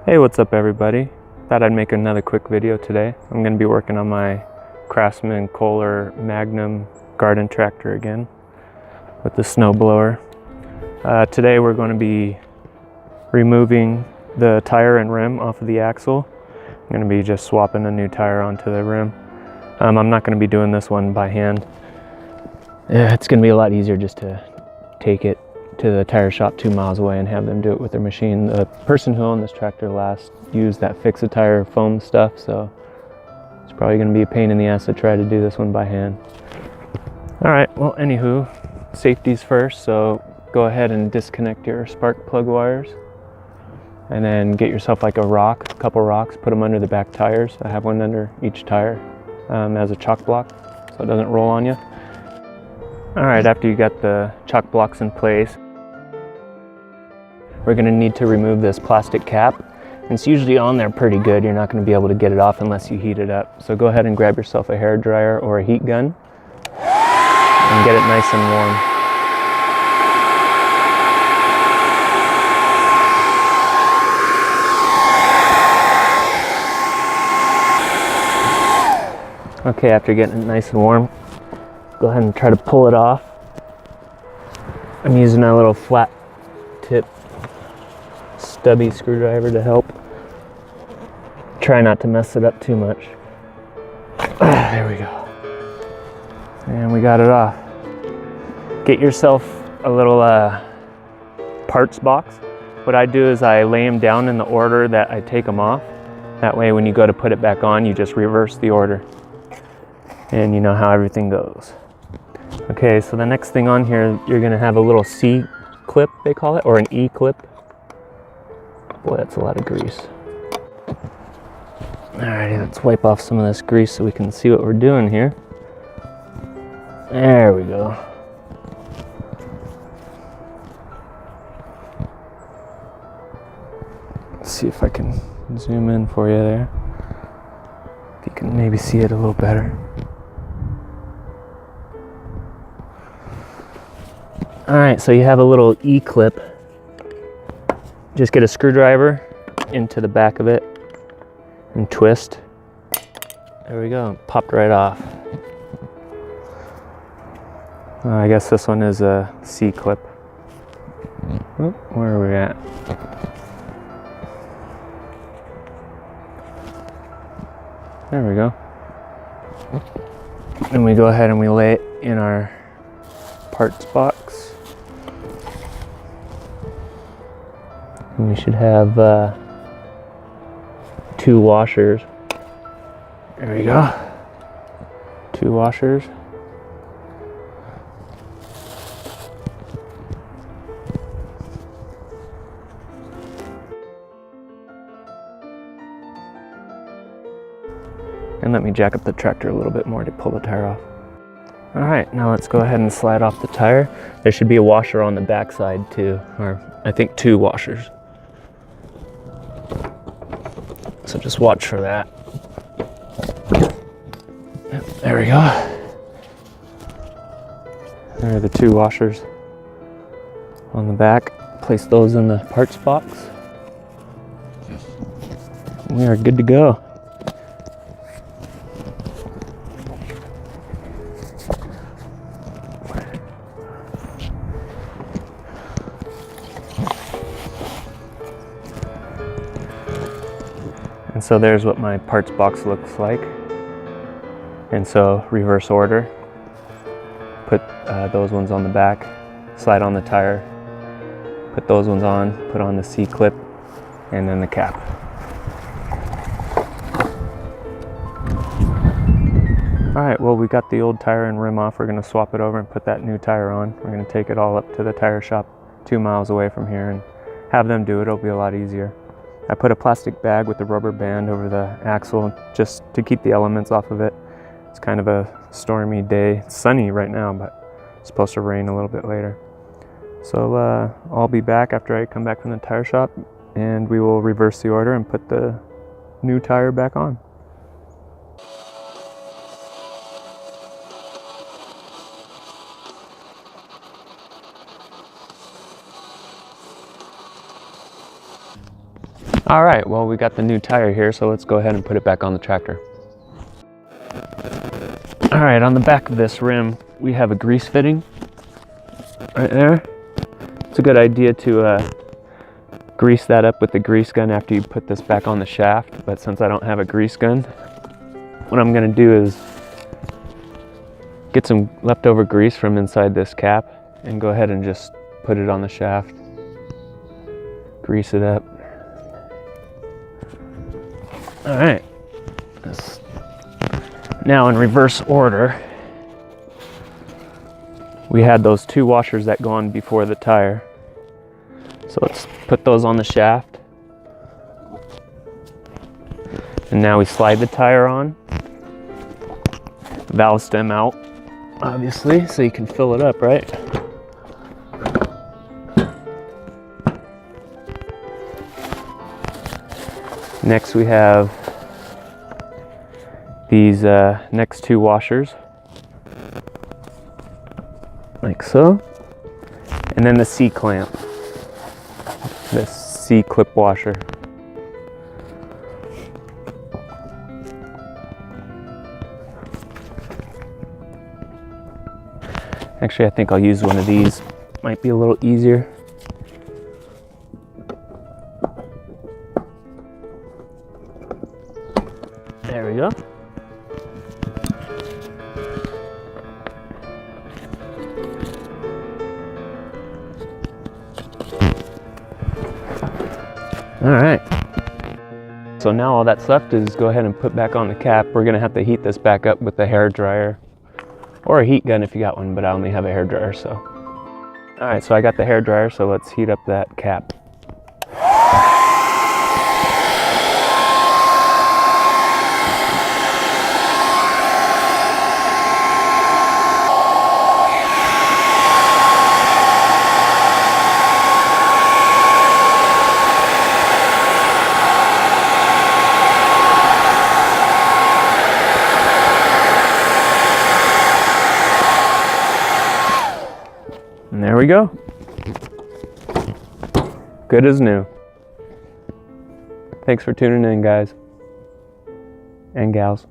Hey, what's up everybody? Thought I'd make another quick video today. I'm going to be working on my Craftsman Kohler Magnum garden tractor again with the snow blower. Today we're going to be removing the tire and rim off of the axle. I'm going to be just swapping a new tire onto the rim. I'm not going to be doing this one by hand. It's going to be a lot easier just to take it to the tire shop 2 miles away and have them do it with their machine. The person who owned this tractor last used that fix-a-tire foam stuff, so it's probably going to be a pain in the ass to try to do this one by hand. Alright, well anywho, safety's first, so go ahead and disconnect your spark plug wires and then get yourself like a couple rocks, put them under the back tires. I have one under each tire as a chalk block so it doesn't roll on you. Alright, after you got the chalk blocks in place, we're going to need to remove this plastic cap. It's usually on there pretty good. You're not going to be able to get it off unless you heat it up. So go ahead and grab yourself a hair dryer or a heat gun and get it nice and warm. Okay, after getting it nice and warm, go ahead and try to pull it off. I'm using a little flat tip stubby screwdriver to help. Try not to mess it up too much. There we go. And we got it off. Get yourself a little parts box. What I do is I lay them down in the order that I take them off. That way when you go to put it back on, you just reverse the order. And you know how everything goes. Okay, so the next thing on here, you're gonna have a little C clip, they call it, or an E clip. Boy, that's a lot of grease. Alrighty, let's wipe off some of this grease so we can see what we're doing here. There we go. Let's see if I can zoom in for you there. If you can maybe see it a little better. Alright, so you have a little E-clip. Just get a screwdriver into the back of it and twist. There we go, popped right off. I guess this one is a C-clip. Where are we at? There we go. And we go ahead and we lay it in our parts box. And we should have 2 washers. There we go. 2 washers. And let me jack up the tractor a little bit more to pull the tire off. Alright, now let's go ahead and slide off the tire. There should be a washer on the back side too, or I think 2 washers. So just watch for that. Yep, there we go. There are the 2 washers on the back. Place those in the parts box. We are good to go. And so there's what my parts box looks like. And so reverse order, put those ones on the back, slide on the tire, put those ones on, put on the C-clip, and then the cap. Alright, well we got the old tire and rim off. We're going to swap it over and put that new tire on. We're going to take it all up to the tire shop 2 miles away from here and have them do it. It'll be a lot easier. I put a plastic bag with a rubber band over the axle just to keep the elements off of it. It's kind of a stormy day. It's sunny right now, but it's supposed to rain a little bit later. So I'll be back after I come back from the tire shop and we will reverse the order and put the new tire back on. All right, well, we got the new tire here, so let's go ahead and put it back on the tractor. All right, on the back of this rim, we have a grease fitting right there. It's a good idea to grease that up with the grease gun after you put this back on the shaft, but since I don't have a grease gun, what I'm gonna do is get some leftover grease from inside this cap and go ahead and just put it on the shaft. Grease it up. All right. Now in reverse order, we had those two washers that go on before the tire. So let's put those on the shaft. And now we slide the tire on. Valve stem out, obviously, so you can fill it up, right? Next we have these next two washers, like so. And then the C-clamp, the C-clip washer. Actually, I think I'll use one of these. Might be a little easier. There we go. All right. So now all that's left is go ahead and put back on the cap. We're gonna have to heat this back up with the hair dryer or a heat gun if you got one, but I only have a hair dryer, so. All right, so I got the hair dryer, so let's heat up that cap. And there we go. Good as new. Thanks for tuning in, guys and gals.